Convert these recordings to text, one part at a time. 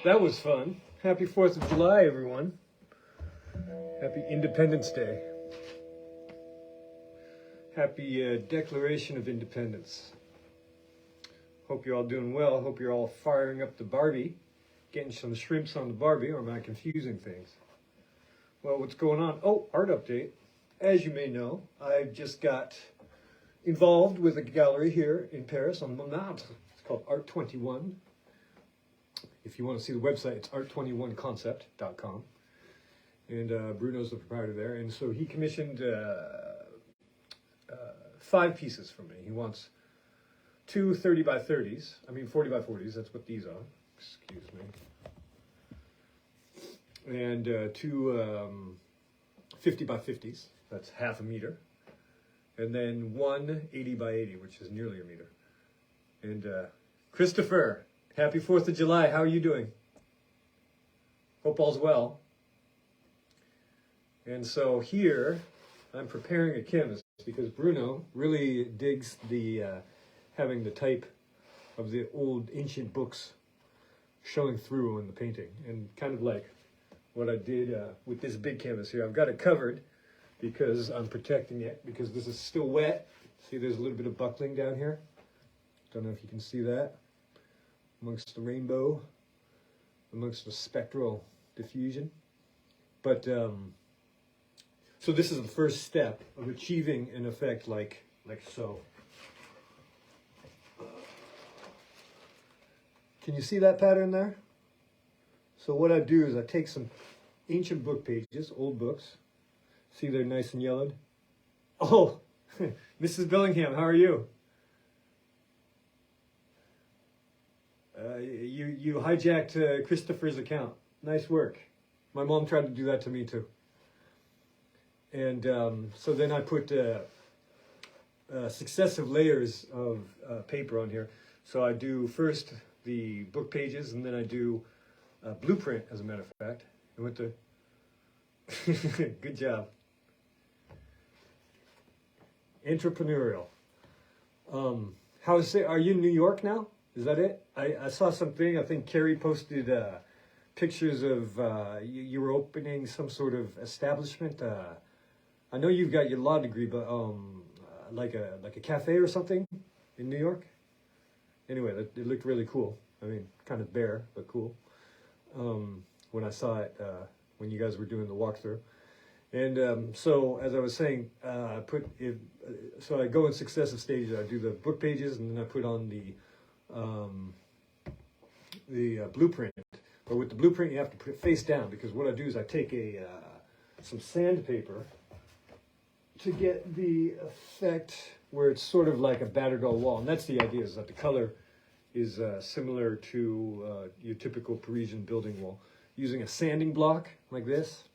That was fun. Happy 4th of July, everyone. Happy Independence Day. Happy Declaration of Independence. Hope you're all doing well. Hope you're all firing up the Barbie. Getting some shrimps on the Barbie, or am I confusing things? Well, what's going on? Oh, art update. As you may know, I just got involved with a gallery here in Paris on Montmartre. It's called Art 21. If you want to see the website, it's art21concept.com. And Bruno's the proprietor there. And so he commissioned 5 pieces from me. He wants 2 40 by 40s. That's what these are. Excuse me. And 2 50 by 50s. That's half a meter. And then 1 80 by 80, which is nearly a meter. And Christopher, happy 4th of July. How are you doing? Hope all's well. And so here, I'm preparing a canvas because Bruno really digs the having the type of the old ancient books showing through in the painting. And kind of like what I did with this big canvas here. I've got it covered because I'm protecting it because this is still wet. See, there's a little bit of buckling down here. Don't know if you can see that. Amongst the rainbow, amongst the spectral diffusion. But, so this is the first step of achieving an effect like so. Can you see that pattern there? So what I do is I take some ancient book pages, old books. See, they're nice and yellowed. Oh, Mrs. Billingham, how are you? You hijacked Christopher's account. Nice work. My mom tried to do that to me too. And so then I put successive layers of paper on here. So I do first the book pages, and then I do a blueprint, as a matter of fact. I went to... Good job. Entrepreneurial. How's it? Are you in New York now? Is that it? I saw something. I think Carrie posted pictures of you were opening some sort of establishment. I know you've got your law degree, but like a cafe or something in New York. Anyway, it looked really cool. I mean, kind of bare, but cool. When I saw it, when you guys were doing the walkthrough. And so, as I was saying, so I go in successive stages. I do the book pages, and then I put on the blueprint. But with the blueprint, you have to put it face down, because what I do is I take some sandpaper to get the effect where it's sort of like a battered old wall. And that's the idea, is that the color is similar to your typical Parisian building wall. Using a sanding block like this.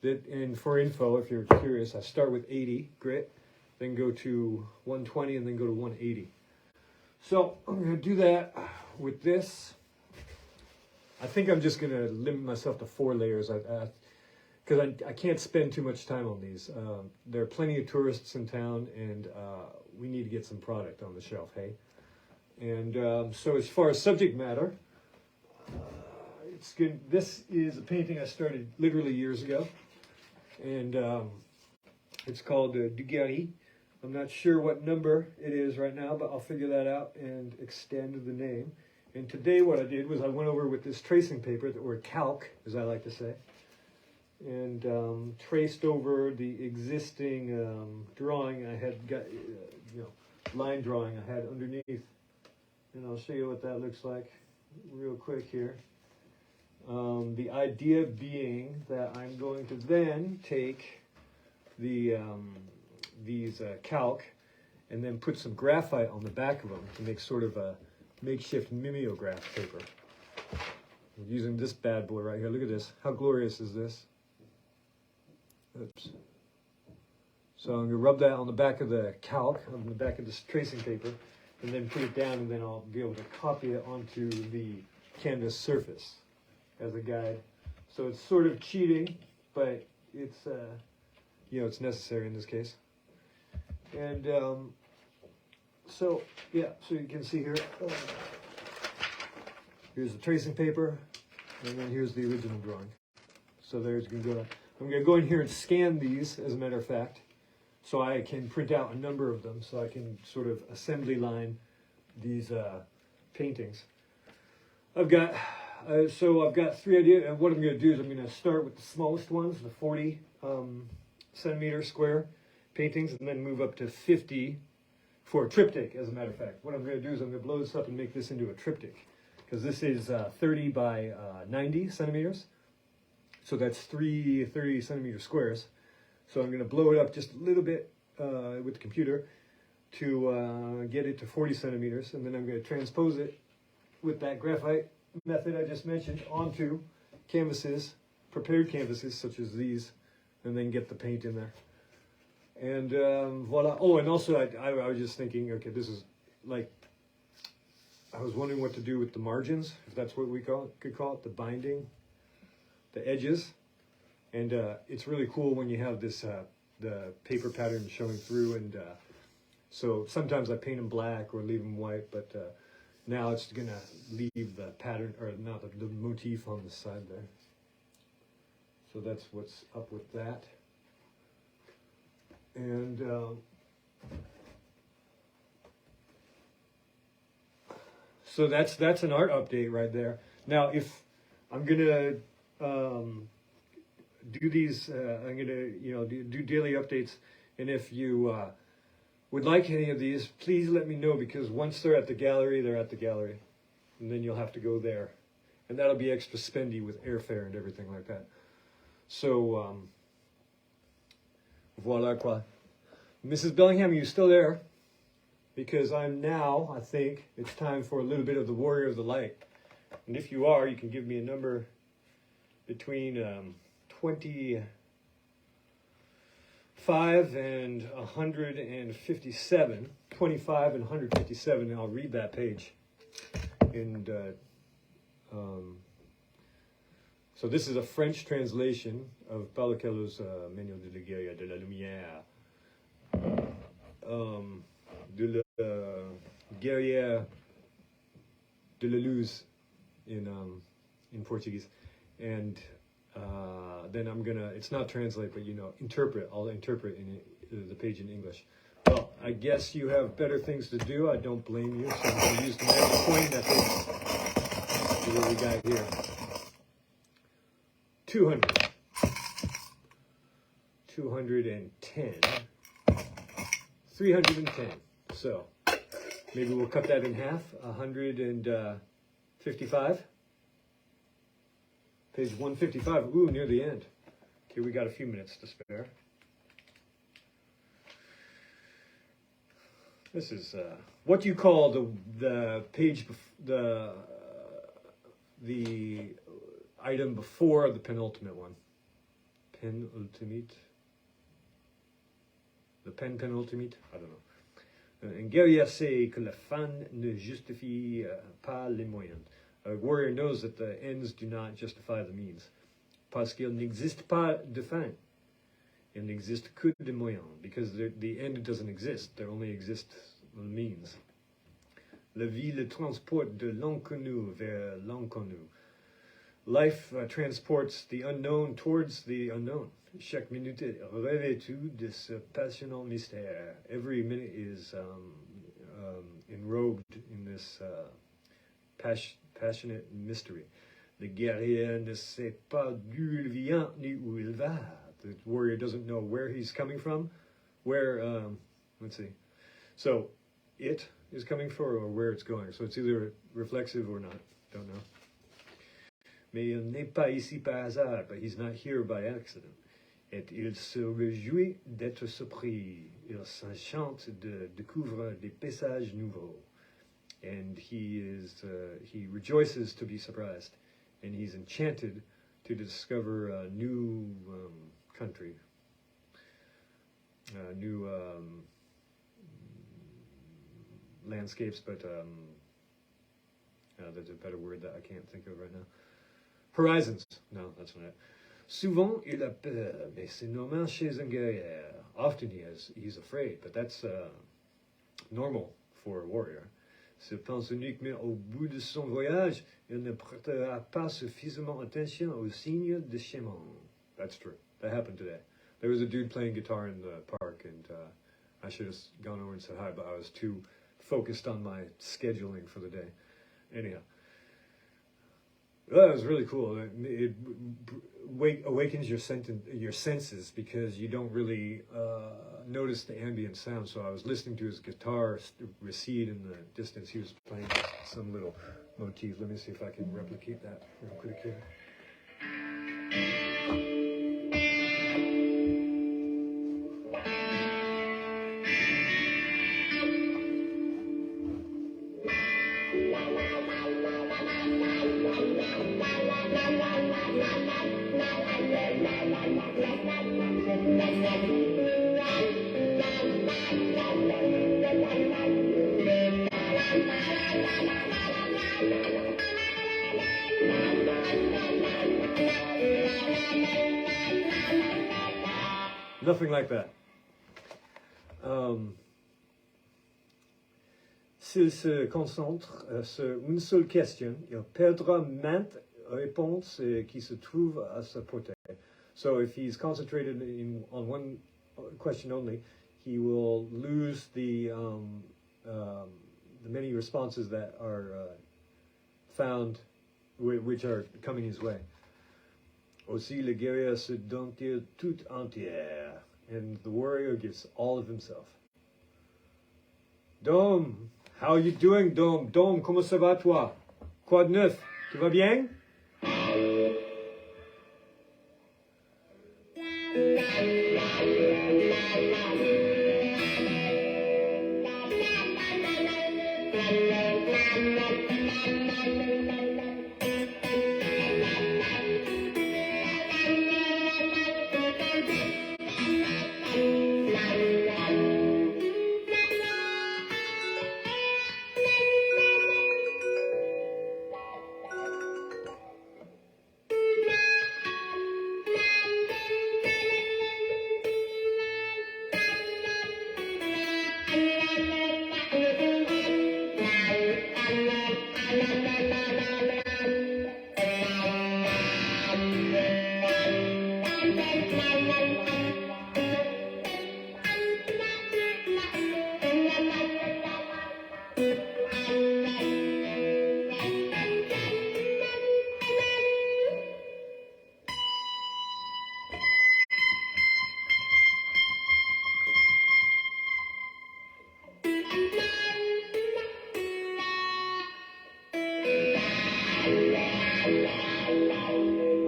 And for info, if you're curious, I start with 80 grit, then go to 120, and then go to 180. So I'm going to do that with this. I think I'm just going to limit myself to 4 layers, because I can't spend too much time on these. There are plenty of tourists in town, and we need to get some product on the shelf, hey? And so as far as subject matter, it's good. This is a painting I started literally years ago, and it's called Duguerry. I'm not sure what number it is right now, but I'll figure that out and extend the name. And today what I did was I went over with this tracing paper, or calc, as I like to say, and traced over the existing drawing I had got, line drawing I had underneath. And I'll show you what that looks like real quick here. The idea being that I'm going to then take the these calc and then put some graphite on the back of them to make sort of a makeshift mimeograph paper. I'm using this bad boy right here. Look at this. How glorious is this? Oops. So I'm going to rub that on the back of the calc, on the back of this tracing paper, and then put it down, and then I'll be able to copy it onto the canvas surface as a guide. So it's sort of cheating, but it's it's necessary in this case. And so you can see here, here's the tracing paper, and then here's the original drawing. So there's going to go. I'm going to go in here and scan these, as a matter of fact, so I can print out a number of them, so I can sort of assembly line these paintings. I've got 3 ideas, and what I'm going to do is I'm going to start with the smallest ones, the 40 centimeter square paintings, and then move up to 50 for a triptych, as a matter of fact. What I'm going to do is I'm going to blow this up and make this into a triptych, because this is 30 by 90 centimeters, so that's 3 30 centimeter squares. So I'm going to blow it up just a little bit with the computer to get it to 40 centimeters, and then I'm going to transpose it with that graphite method I just mentioned onto canvases, prepared canvases such as these, and then get the paint in there. And voila. Oh, and also I was just thinking, okay, this is like, I was wondering what to do with the margins, if that's what we could call it, the binding, the edges. And it's really cool when you have this, the paper pattern showing through, and so sometimes I paint them black or leave them white, but now it's going to leave the pattern, or not the motif on the side there. So that's what's up with that. And so that's an art update right there. Now, if I'm going to do these, I'm going to do daily updates, and if you would like any of these, please let me know, because once they're at the gallery, and then you'll have to go there, and that'll be extra spendy with airfare and everything like that. So voila quoi. Mrs. Bellingham, are you still there? Because I think it's time for a little bit of the Warrior of the Light. And if you are, you can give me a number between 25 and 157. 25 and 157, and I'll read that page. And so this is a French translation of Paulo Coelho's Manuel de la Guerre de la Lumière, de la Guerrière de la Luz in Portuguese. And then I'm gonna, it's not translate, but interpret. I'll interpret the page in English. Well, I guess you have better things to do. I don't blame you. So I'm gonna use the magic coin method. See what we got here. 200. 210. 310. So maybe we'll cut that in half. 155. Page 155. Ooh, near the end. Okay, we got a few minutes to spare. This is what you call the page, the item before the penultimate one. Penultimate. The penultimate. I don't know. Un guerrier sait que la fin ne justifie pas les moyens. A warrior knows that the ends do not justify the means. Parce qu'il n'existe pas de fin. Il n'existe que de moyens. Because the end doesn't exist. There only exist the means. La vie le transporte de l'inconnu vers l'inconnu. Life transports the unknown towards the unknown. Chaque minute est revêtue de ce passionnant mystère. Every minute is enrobed in this passionate mystery. The guerrier ne sait pas d'où il vient ni où il va. The warrior doesn't know where he's coming from. Let's see. So, it is coming for or where it's going. So it's either reflexive or not. Don't know. Mais il n'est pas ici par hasard, but he's not here by accident. Et il se réjouit d'être surpris. Il s'enchante de découvrir des paysages nouveaux. And he rejoices to be surprised. And he's enchanted to discover a new country. New landscapes, but there's a better word that I can't think of right now. Horizons. No, that's not it. Souvent, il a peur, mais c'est normal chez un guerrier. Often he's afraid, but that's normal for a warrior. S'il pense uniquement au bout de son voyage, il ne prêtera pas suffisamment attention aux signes de chemin. That's true. That happened today. There was a dude playing guitar in the park, and I should have gone over and said hi, but I was too focused on my scheduling for the day. Anyhow. Well, that was really cool. It awakens your senses because you don't really notice the ambient sound. So I was listening to his guitar recede in the distance. He was playing some little motif. Let me see if I can replicate that real quick here. Nothing like that. S'il se concentre sur une seule question, il perdra maintes réponses qui se trouvent à sa portée. So if he's concentrated on one question only, he will lose the many responses that are found, which are coming his way. Aussi le guerrier se donne-t-il tout entière, and the warrior gives all of himself. Dom, how are you doing, Dom? Dom, comment ça va toi? Quoi de neuf? Tout va bien?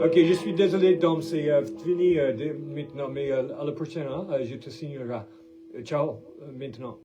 Ok, je suis désolé, Dom, c'est fini maintenant, mais à la prochaine, je te signerai. Ciao, maintenant.